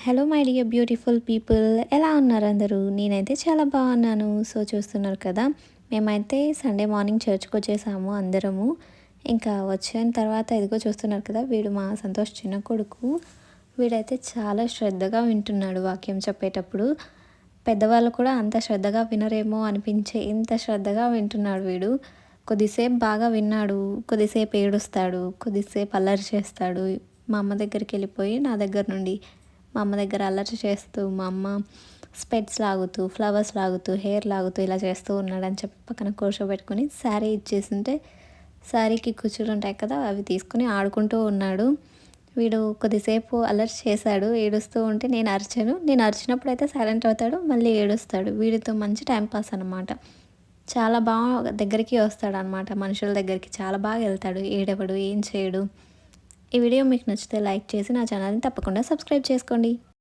Hello my dear beautiful people, ఎలా ఉన్నారు అందరూ? నేనైతే చాలా బాగున్నాను. సో చూస్తున్నారు కదా, మేమైతే సండే మార్నింగ్ చర్చ్కి వచ్చేసాము అందరము. ఇంకా వచ్చిన తర్వాత ఇదిగో చూస్తున్నారు కదా, వీడు మా సంతోష్ చిన్న కొడుకు. వీడైతే చాలా శ్రద్ధగా వింటున్నాడు వాక్యం చెప్పేటప్పుడు. పెద్దవాళ్ళు కూడా అంత శ్రద్ధగా వినరేమో అనిపించే ఇంత శ్రద్ధగా వింటున్నాడు వీడు. కొద్దిసేపు బాగా విన్నాడు, కొద్దిసేపు ఏడుస్తాడు, కొద్దిసేపు అల్లరి చేస్తాడు. మా అమ్మ దగ్గరికి వెళ్ళిపోయి నా దగ్గర నుండి మా అమ్మ దగ్గర అల్లరి చేస్తూ, మా అమ్మ స్పెట్స్ లాగుతూ, ఫ్లవర్స్ లాగుతూ, హెయిర్ లాగుతూ ఇలా చేస్తూ ఉన్నాడని చెప్పి పక్కన కూర్చోబెట్టుకొని శారీ ఇచ్చేసింటే శారీకి కుచ్చులు ఉంటాయి కదా, అవి తీసుకుని ఆడుకుంటూ ఉన్నాడు. వీడు కొద్దిసేపు అల్లరి చేశాడు, ఏడుస్తూ ఉంటే నేను అరిచాను. నేను అరిచినప్పుడు అయితే సైలెంట్ అవుతాడు, మళ్ళీ ఏడుస్తాడు. వీడితో మంచి టైంపాస్ అనమాట. చాలా బాగా దగ్గరికి వస్తాడనమాట, మనుషుల దగ్గరికి చాలా బాగా వెళ్తాడు, ఏడవడు, ఏం చేయడు. ఈ వీడియో మీకు నచ్చితే లైక్ చేసి నా ఛానల్ని తప్పకుండా సబ్స్క్రైబ్ చేసుకోండి.